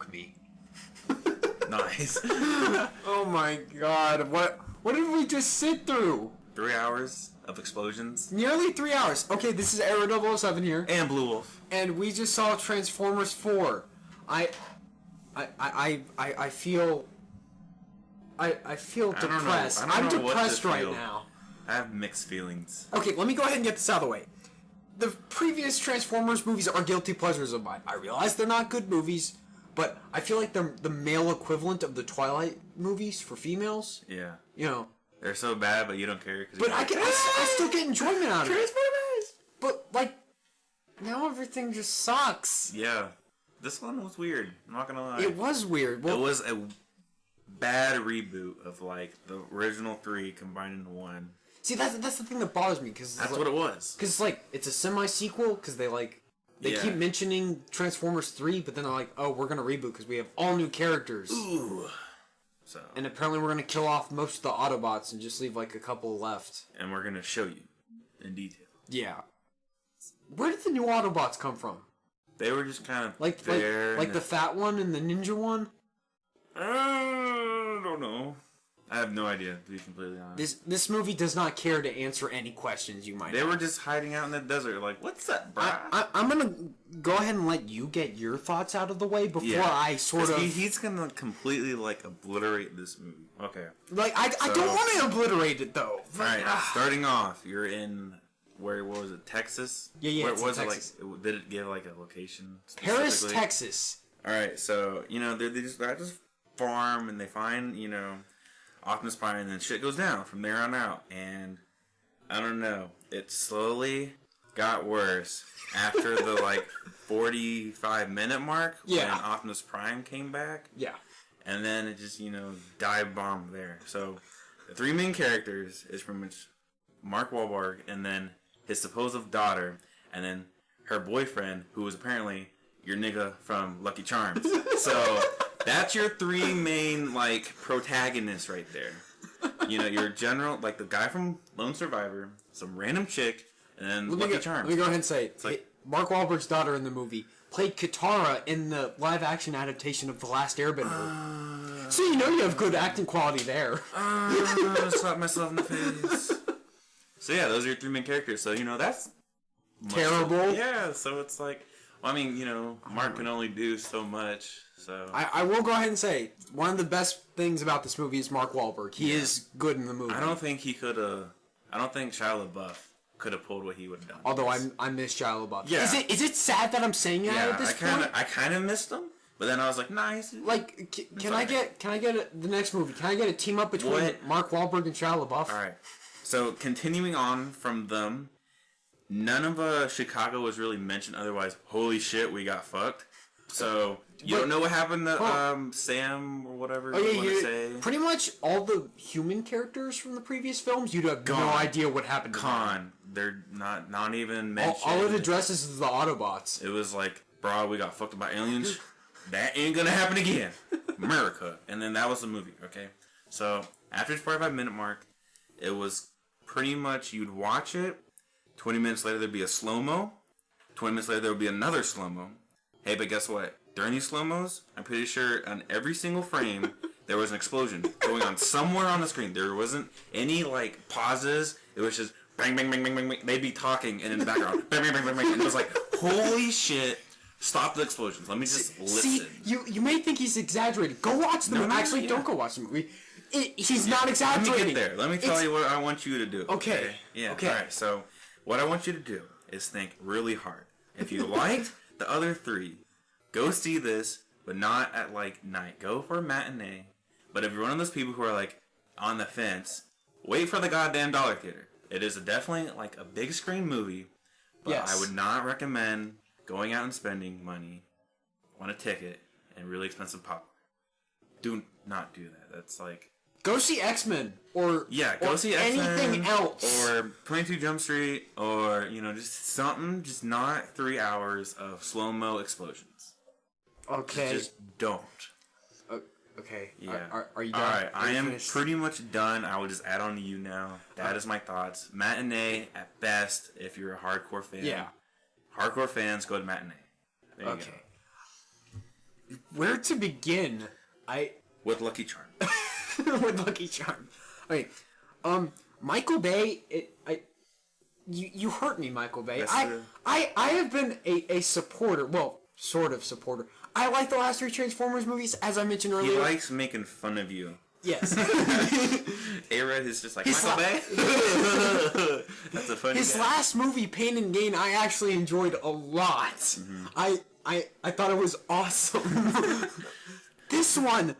broke me. Nice. Oh my god, what did we just sit through? 3 hours of explosions. Nearly 3 hours. Okay, this is Arrow 007 here. And Blue Wolf. And we just saw Transformers 4. I feel depressed. I'm depressed right now. I have mixed feelings. Okay, let me go ahead and get this out of the way. The previous Transformers movies are guilty pleasures of mine. I realize they're not good movies, but I feel like they're the male equivalent of the Twilight movies for females. Yeah. You know. They're so bad, but you don't care. But I still get enjoyment out of it. Transformers! But, like, now everything just sucks. Yeah. This one was weird. I'm not gonna lie. It was weird. Well, it was a bad reboot of, like, the original 3 combined into 1. See, that's the thing that bothers me. Cause that's what it was. Because, like, it's a semi-sequel, because they keep mentioning Transformers 3, but then they're like, oh, we're gonna reboot because we have all new characters. Ooh. So. And apparently we're gonna kill off most of the Autobots and just leave, like, a couple left. And we're gonna show you in detail. Yeah. Where did the new Autobots come from? They were just kind of like the fat one and the ninja one? I don't know. I have no idea, to be completely honest. This movie does not care to answer any questions you might have. They were just hiding out in the desert, like, what's that, bro? I'm gonna go ahead and let you get your thoughts out of the way before I sort of... He's gonna completely, like, obliterate this movie. Okay. Like, I don't want to obliterate it, though. Alright, starting off, you're in... what was it, Texas? Yeah, Where was Texas. It, like, did it give, like, a location? Paris, Texas. Alright, so, you know, they just farm, and they find, you know... Optimus Prime, and then shit goes down from there on out. And I don't know, it slowly got worse after the like 45-minute mark when Optimus Prime came back. Yeah. And then it just, you know, dive bombed there. So the 3 main characters is pretty much Mark Wahlberg, and then his supposed daughter, and then her boyfriend, who was apparently your nigga from Lucky Charms. So that's your 3 main, like, protagonists right there. You know, your general, like, the guy from Lone Survivor, some random chick, and then Lucky Charms. Let me go ahead and say, Mark Wahlberg's daughter in the movie played Katara in the live-action adaptation of The Last Airbender. So you know you have good acting quality there. Slap myself in the face. So yeah, those are your 3 main characters. So, you know, that's... terrible. Yeah, so it's like... Well, I mean, you know, Mark can only do so much, so... I will go ahead and say, one of the best things about this movie is Mark Wahlberg. He is good in the movie. I don't think he could have... I don't think Shia LaBeouf could have pulled what he would have done. Although I miss Shia LaBeouf. Yeah. Is it sad that I'm saying that at this point? I kind of missed him, but then I was like, nice. Like, can I get the next movie? Can I get a team up between Mark Wahlberg and Shia LaBeouf? All right. So, continuing on from them... None of Chicago was really mentioned. Otherwise, holy shit, we got fucked. So you don't know what happened to Sam or whatever you want to say. Pretty much all the human characters from the previous films, you'd have no idea what happened to them. They're not even mentioned. All it addresses is the Autobots. It was like, bro, we got fucked by aliens. That ain't gonna happen again. America. And then that was the movie. Okay. So after the 45-minute mark, it was pretty much you'd watch it. 20 minutes later, there'd be a slow-mo. 20 minutes later, there would be another slow-mo. Hey, but guess what? During these slow-mos, I'm pretty sure on every single frame, there was an explosion going on somewhere on the screen. There wasn't any, like, pauses. It was just bang, bang, bang, bang, bang, bang. They'd be talking, and in the background, bang, bang, bang, bang, bang. And it was like, holy shit, stop the explosions. Let me just listen. See, you may think he's exaggerating. Go watch the movie. Actually, don't go watch the movie. He's not exaggerating. Let me get there. Let me tell you what I want you to do. Okay. Yeah, okay. All right, so... What I want you to do is think really hard. If you liked the other 3, go see this, but not at, like, night. Go for a matinee. But if you're one of those people who are, like, on the fence, wait for the goddamn dollar theater. It is definitely, like, a big screen movie, but I would not recommend going out and spending money on a ticket and really expensive popcorn. Do not do that. That's, like... Go see X-Men, go see X-Men, anything else, or 22 Jump Street, or just something, just not 3 hours of slow-mo explosions. Okay, just don't. Okay, yeah. Are you done? All right, I am finished? pretty much done. I will just add on to you now. That is my thoughts. Matinee at best, if you're a hardcore fan. Yeah, hardcore fans go to matinee. There you go. Where to begin? With Lucky Charm. With Lucky Charm. Okay. Michael Bay. You hurt me, Michael Bay. I have been a supporter. Well, sort of supporter. I like the last 3 Transformers movies, as I mentioned earlier. He likes making fun of you. Yes. A-Red is just like, Michael Bay? That's a funny His guy. last movie, Pain and Gain, I actually enjoyed a lot. Mm-hmm. I thought it was awesome. This one,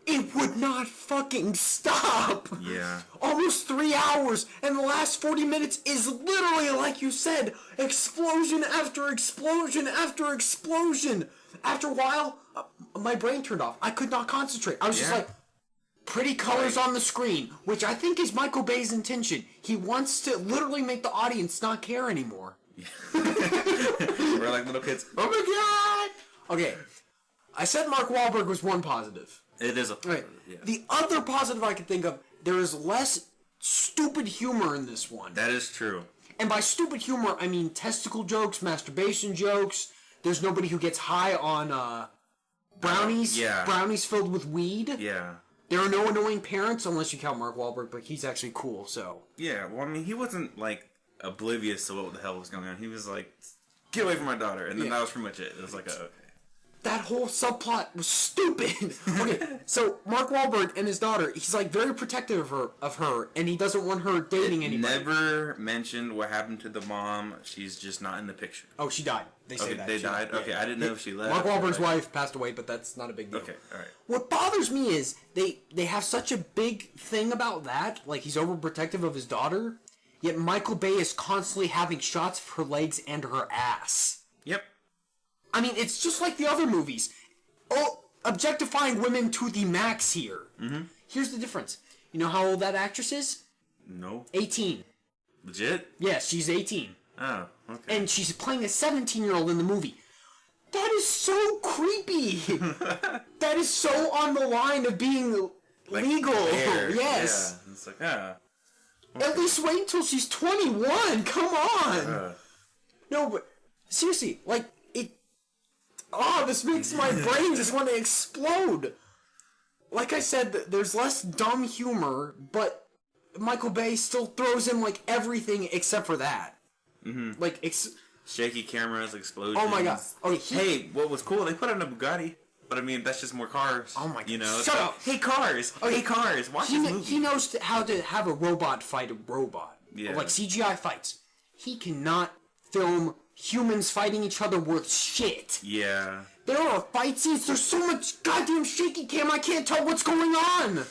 it would not fucking stop. Yeah. Almost 3 hours, and the last 40 minutes is literally, like you said, explosion after explosion after explosion. After a while, my brain turned off. I could not concentrate. I was just like, pretty colors on the screen, which I think is Michael Bay's intention. He wants to literally make the audience not care anymore. We're like little kids. Oh my god! Okay, I said Mark Wahlberg was one positive. It is a Right. yeah. The other positive I can think of, there is less stupid humor in this one. That is true. And by stupid humor, I mean testicle jokes, masturbation jokes. There's nobody who gets high on brownies. Yeah. Brownies filled with weed. Yeah. There are no annoying parents, unless you count Mark Wahlberg, but he's actually cool, so. Yeah, well, I mean, he wasn't, like, oblivious to what the hell was going on. He was like, get away from my daughter. And then that was pretty much it. It was like, okay. That whole subplot was stupid. Okay, so Mark Wahlberg and his daughter, he's like very protective of her, and he doesn't want her dating anybody. Never mentioned what happened to the mom. She's just not in the picture. Oh, she died. They say Okay, that. they She died? Okay, I didn't know if she left. Mark Wahlberg's or, like- wife passed away, but that's not a big deal. Okay, alright. What bothers me is they have such a big thing about that, like he's overprotective of his daughter, yet Michael Bay is constantly having shots of her legs and her ass. Yep. I mean, it's just like the other movies. Oh, objectifying women to the max here. Mm-hmm. Here's the difference. You know how old that actress is? No. 18. Legit? Yes, she's 18. Oh, okay. And she's playing a 17-year-old in the movie. That is so creepy. That is so on the line of being like, legal. fair. Yes. Yeah. It's like, okay. At least wait until she's 21. Come on. No, but seriously, like, this makes my brain just want to explode. Like I said, there's less dumb humor, but Michael Bay still throws in, like, everything except for that. Mm-hmm. Like, shaky cameras, explosions. oh my god. Okay, hey, what was cool? They put on a Bugatti. But I mean, that's just more cars. Oh my god. You know? Shut up. Hey, cars. Hey, cars. Watch this movie. He knows how to have a robot fight a robot. Yeah. Like CGI fights. He cannot film humans fighting each other worth shit. Yeah. There are fight scenes. There's so much goddamn shaky cam. I can't tell what's going on.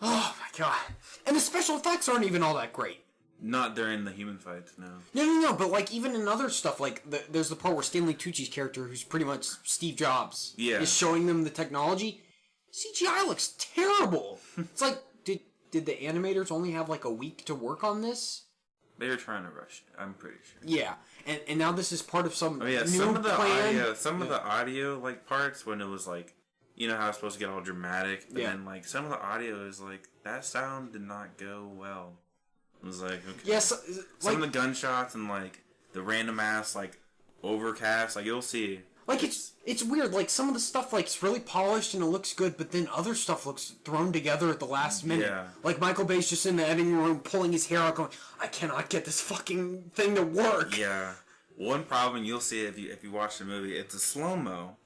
Oh my god. And the special effects aren't even all that great. Not during the human fights, no. No. But like even in other stuff, like there's the part where Stanley Tucci's character, who's pretty much Steve Jobs, is showing them the technology. CGI looks terrible. It's like, did the animators only have like a week to work on this? They were trying to rush it, I'm pretty sure. Yeah, and now this is part of some new some of the plan. audio, some of the audio like parts when it was like, you know how it's supposed to get all dramatic, and then like some of the audio is like that sound did not go well. It was like, okay. Yes, Some of the gunshots and like the random ass like overcast, like you'll see. Like it's weird. Like some of the stuff like it's really polished and it looks good, but then other stuff looks thrown together at the last minute. Yeah. Like Michael Bay's just in the editing room pulling his hair out, going, "I cannot get this fucking thing to work." Yeah. One problem you'll see if you watch the movie, it's a slow mo,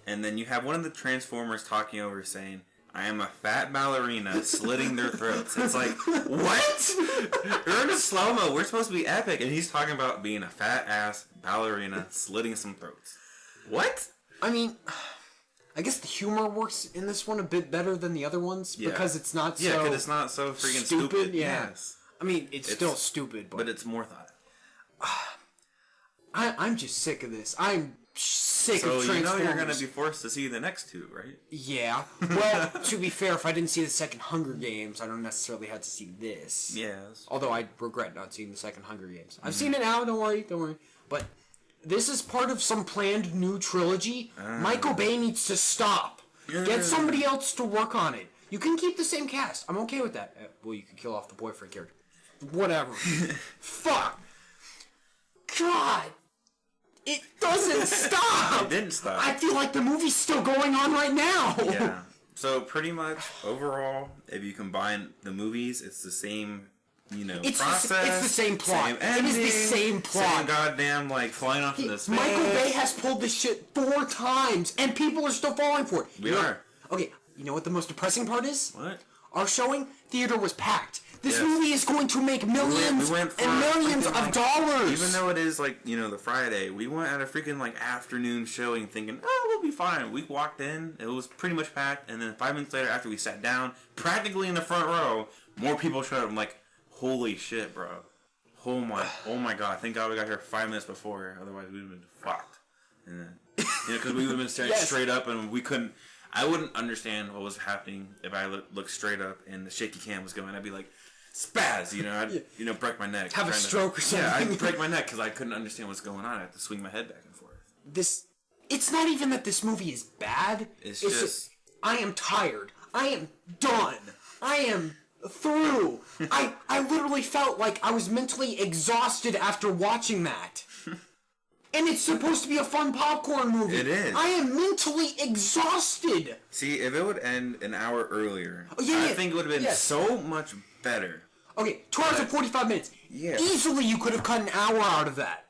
and then you have one of the Transformers talking over saying, "I am a fat ballerina slitting their throats." It's like, what? You're in a slow mo. We're supposed to be epic, and he's talking about being a fat ass ballerina slitting some throats. What? I mean, I guess the humor works in this one a bit better than the other ones because it's not so because it's not so freaking stupid. Yeah. Yes. I mean, it's still stupid, but it's more thought out. I'm just sick of this. I'm sick of So Transformers. you know you're going to be forced to see the next two, right? Yeah. Well, to be fair, if I didn't see the second Hunger Games, I don't necessarily have to see this. Yes. Although I regret not seeing the second Hunger Games. I've seen it now, don't worry. But this is part of some planned new trilogy. Michael Bay needs to stop. Get somebody else to work on it. You can keep the same cast. I'm okay with that. Well, you can kill off the boyfriend character. Whatever. Fuck. God. It doesn't stop. It didn't stop. I feel like the movie's still going on right now. Yeah. So pretty much overall, if you combine the movies, it's the same, process. It's the same plot. Same ending, it is the same plot. Same goddamn flying off into space. Michael Bay has pulled this shit 4 times, and people are still falling for it. We are. Okay, you know what the most depressing part is? What? Our showing theater was packed. This Yes. movie is going to make millions and millions of dollars. Even though it is the Friday, we went at a freaking afternoon showing thinking, oh, we'll be fine. We walked in, it was pretty much packed, and then 5 minutes later after we sat down, practically in the front row, more people showed up. I'm like, holy shit, bro. Oh my god, thank god we got here 5 minutes before, otherwise we would have been fucked. And then, because we would have been staring straight up and we couldn't, I wouldn't understand what was happening if I looked straight up and the shaky cam was going. I'd be like, spaz, I'd break my neck. Have a stroke or something. Yeah, I'd break my neck because I couldn't understand what's going on. I had to swing my head back and forth. It's not even that this movie is bad. It's just I am tired. I am done. I am through. I literally felt like I was mentally exhausted after watching that. And it's supposed to be a fun popcorn movie. It is. I am mentally exhausted. See, if it would end an hour earlier, I think it would have been so much better. Okay, 2 hours and 45 minutes. Yeah. Easily you could have cut an hour out of that.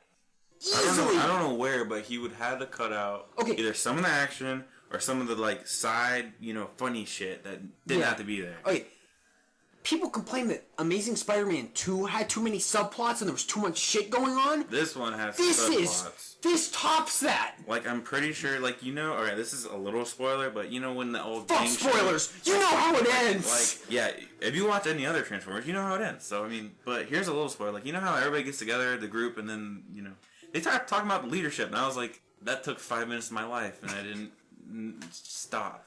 Easily. I don't know where, but he would have to cut out either some of the action or some of the side, funny shit that didn't have to be there. Okay. People complain that Amazing Spider-Man 2 had too many subplots and there was too much shit going on. This one has subplots. This tops that. I'm pretty sure, alright, this is a little spoiler, but when the old Fuck spoilers! You know how it ends! If you watch any other Transformers, you know how it ends. So, but here's a little spoiler. You know how everybody gets together, the group, and then, they start talking about the leadership, and I was like, that took 5 minutes of my life, and I didn't stop,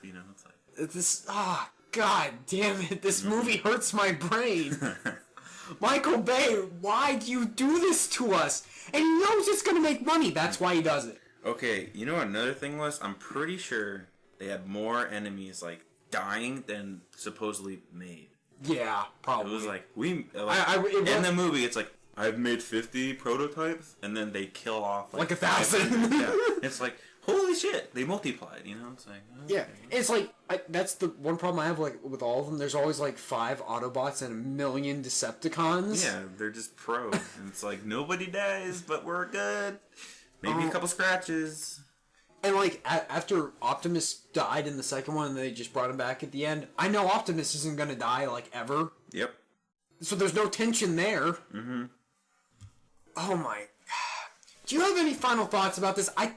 It's like... God damn it, this movie hurts my brain. Michael Bay, why do you do this to us? And he knows it's going to make money, that's why he does it. Okay, you know what another thing was? I'm pretty sure they had more enemies, dying than supposedly made. Yeah, probably. It was in the movie, it's I've made 50 prototypes, and then they kill off 1,000. Yeah, it's holy shit, they multiplied, It's yeah, it's that's the one problem I have with all of them. There's always 5 Autobots and 1 million Decepticons. Yeah, they're just pros, and it's nobody dies, but we're good. Maybe a couple scratches. And after Optimus died in the second one, and they just brought him back at the end. I know Optimus isn't gonna die ever. Yep. So there's no tension there. Mm-hmm. Oh my. Do you have any final thoughts about this? I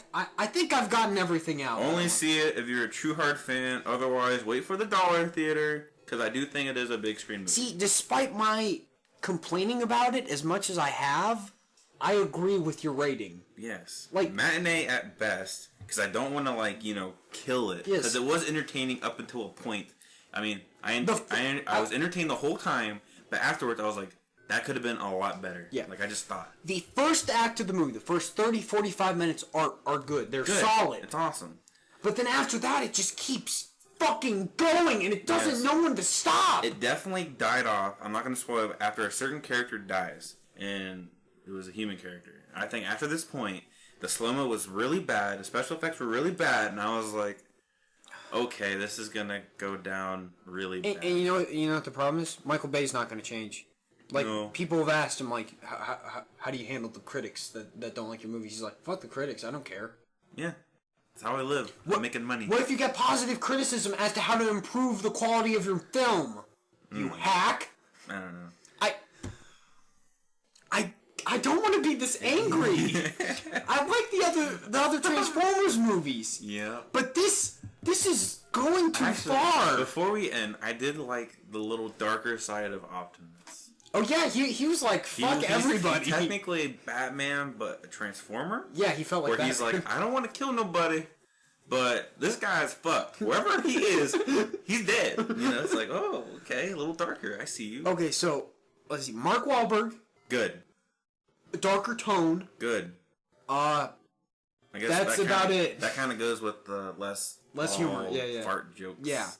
think I've gotten everything out. Only see it if you're a true hard fan. Otherwise, wait for the dollar theater, because I do think it is a big screen movie. See, despite my complaining about it as much as I have, I agree with your rating. Yes. Matinee at best, because I don't want to, kill it. Because it was entertaining up until a point. I was entertained the whole time, but afterwards I was like, that could have been a lot better. Yeah. I just thought. The first act of the movie, the first 30, 45 minutes are good. They're solid. It's awesome. But then after that, it just keeps fucking going, and it doesn't know when to stop. It definitely died off. I'm not going to spoil it. After a certain character dies, and it was a human character. I think after this point, the slow-mo was really bad. The special effects were really bad, and I was like, okay, this is going to go down really bad. And you know what the problem is? Michael Bay's not going to change. People have asked him, how do you handle the critics that don't like your movies? He's like, fuck the critics, I don't care. Yeah. That's how I live. I'm making money. What if you get positive criticism as to how to improve the quality of your film? You hack? I don't know. I don't want to be this angry. I like the other Transformers movies. Yeah. But this is going too far. Before we end, I did like the little darker side of Optimus. Oh yeah, he was like, fuck everybody. He's technically Batman, but a Transformer? Yeah, he felt like where that. He's like, I don't want to kill nobody, but this guy's fucked. Wherever he is, he's dead. It's like, oh, okay, a little darker. I see you. Okay, so, let's see. Mark Wahlberg. Good. A darker tone. Good. I guess that's about it. That kind of goes with the less humor. Yeah. Fart jokes. Yeah.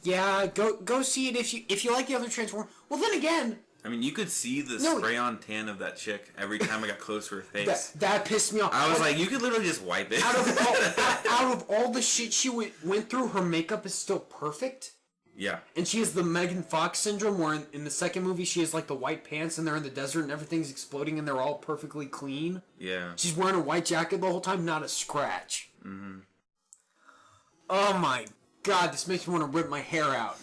Yeah. Go see it if you like the other Transformers. Well, then again, I mean, you could see the spray-on tan of that chick every time I got close to her face. That pissed me off. I was like, you could literally just wipe it. Out of all the shit she went through, her makeup is still perfect. Yeah. And she has the Megan Fox syndrome, where in the second movie she has like the white pants and they're in the desert and everything's exploding and they're all perfectly clean. Yeah. She's wearing a white jacket the whole time, not a scratch. Mm-hmm. Oh my god, this makes me want to rip my hair out.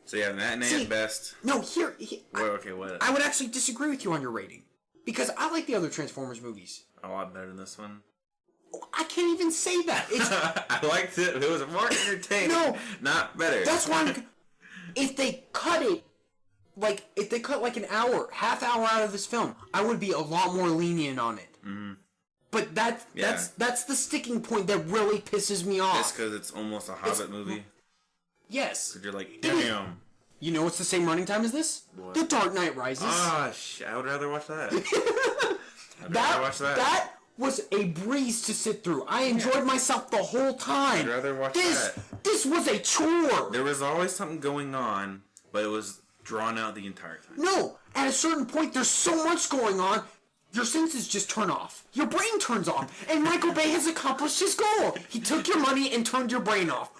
So yeah, matinee at best. No, what? I would actually disagree with you on your rating. Because I like the other Transformers movies. A lot better than this one. I can't even say that. I liked it. It was more entertaining. No, not better. That's why if they cut it, if they cut like an hour, half hour out of this film, I would be a lot more lenient on it. Mm-hmm. But that's the sticking point that really pisses me off. Just because it's almost a Hobbit movie. Yes. Because you're like, damn. You know what's the same running time as this? What? The Dark Knight Rises. Ah, I would rather watch that. I'd rather watch that. That was a breeze to sit through. I enjoyed myself the whole time. I'd rather watch that. This was a chore. There was always something going on, but it was drawn out the entire time. No, at a certain point, there's so much going on, your senses just turn off. Your brain turns off. And Michael Bay has accomplished his goal. He took your money and turned your brain off.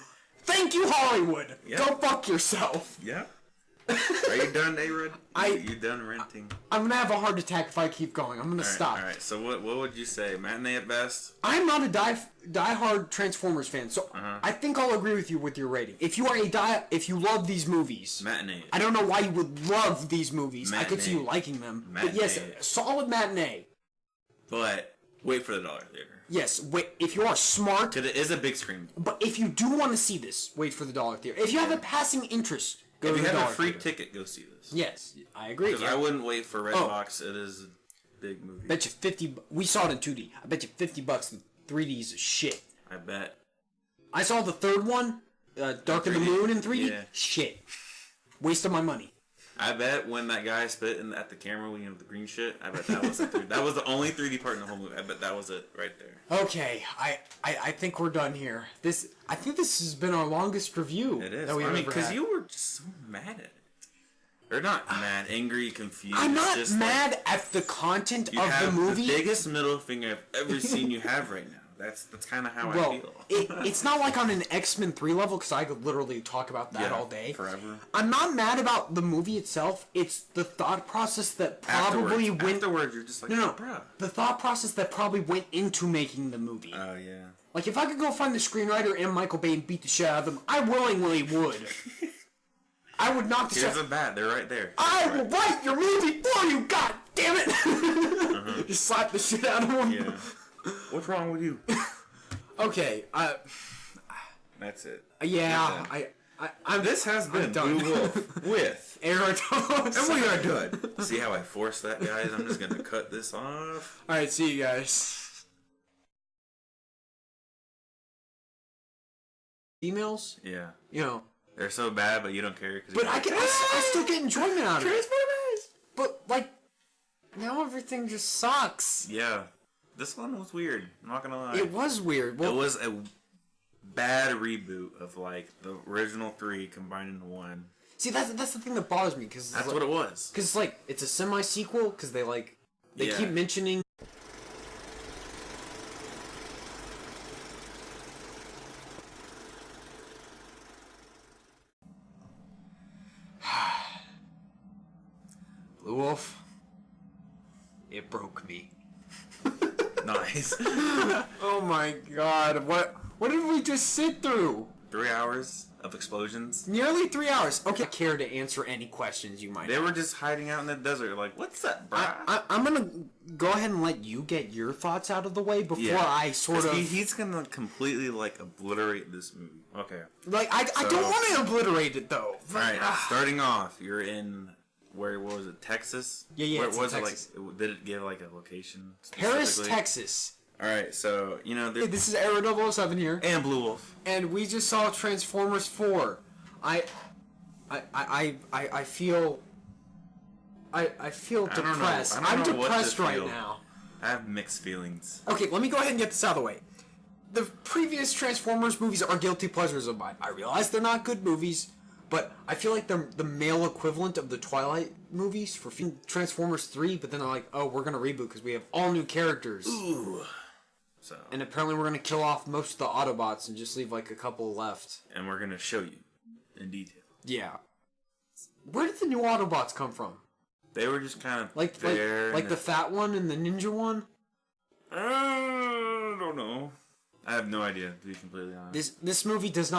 Thank you, Hollywood. Yep. Go fuck yourself. Yeah. Are you done, A-Rod? You done renting? I'm gonna have a heart attack if I keep going. I'm gonna stop. Alright, so what would you say? Matinee at best? I'm not a die-hard Transformers fan, so I think I'll agree with you with your rating. If you are if you love these movies... Matinee. I don't know why you would love these movies. Matinee. I could see you liking them. Matinee. But yes, solid matinee. But wait for the dollar theater. Yes, wait. If you are smart... Because it is a big screen. But if you do want to see this, wait for the dollar theater. If you have a passing interest... If you have a free ticket, go see this. Yes, I agree. Because I wouldn't wait for Redbox. It is a big movie. Bet you 50. We saw it in 2D. I bet you $50. The 3D is shit. I bet. I saw the third one, Dark of the Moon, in 3D. Yeah. Shit. Waste of my money. I bet when that guy spit at the camera when you know the green shit, I bet that was that was the only 3D part in the whole movie. I bet that was it right there. Okay, I think we're done here. I think this has been our longest review. It is. That we've because you were just so mad at it. Or not mad, angry, confused. I'm not just mad at the content of the movie. The biggest middle finger I've ever seen you have right now. That's kind of how I feel. It's not like on an X-Men 3 level, because I could literally talk about that all day. Forever. I'm not mad about the movie itself. It's the thought process that probably went... Afterwards, you're just like, bruh. The thought process that probably went into making the movie. Oh, yeah. Like, if I could go find the screenwriter and Michael Bay and beat the shit out of them, I willingly would. I would knock the shit... Here's a bat. They're right there. I will write your movie for you, god damn it! Just slap the shit out of him. Yeah. What's wrong with you? Okay, that's it. Yeah, I'm. This has been Blue Wolf with Aerodos. And we are done. See how I forced that, guys? I'm just gonna cut this off. Alright, see you guys. Emails? Yeah. You know. They're so bad, but you don't care. But I still get enjoyment out of it. But, like, now everything just sucks. Yeah. This one was weird. I'm not gonna lie. It was weird. Well, it was a bad reboot of like the original 3 combined into one. See, that's the thing that bothers me because that's what it was. Because like it's a semi-sequel because they keep mentioning. Blue Wolf. It broke me. Nice. Oh my god, what did we just sit through? 3 hours of explosions. Nearly 3 hours. Okay, I care to answer any questions you might have. They were just hiding out in the desert like, what's that, bro? I'm gonna go ahead and let you get your thoughts out of the way before I sort of... He's gonna completely, like, obliterate this movie. Okay. Like, I don't want to obliterate it, though. Alright, starting off, you're in... what was it, Texas? Yeah, Where was Texas. It like? Did it give like a location? Paris, Texas. All right, so you know. Hey, this is Aero 007 here, and Blue Wolf, and we just saw Transformers 4. I feel. I feel depressed. I'm depressed right now. I have mixed feelings. Okay, let me go ahead and get this out of the way. The previous Transformers movies are guilty pleasures of mine. I realize they're not good movies, but I feel like they're the male equivalent of the Twilight movies for Transformers 3, but then they're like, oh, we're going to reboot because we have all new characters. Ooh. So. And apparently we're going to kill off most of the Autobots and just leave like a couple left. And we're going to show you in detail. Yeah. Where did the new Autobots come from? They were just kind of like there. Like the fat one and the ninja one? I don't know. I have no idea, to be completely honest. This movie does not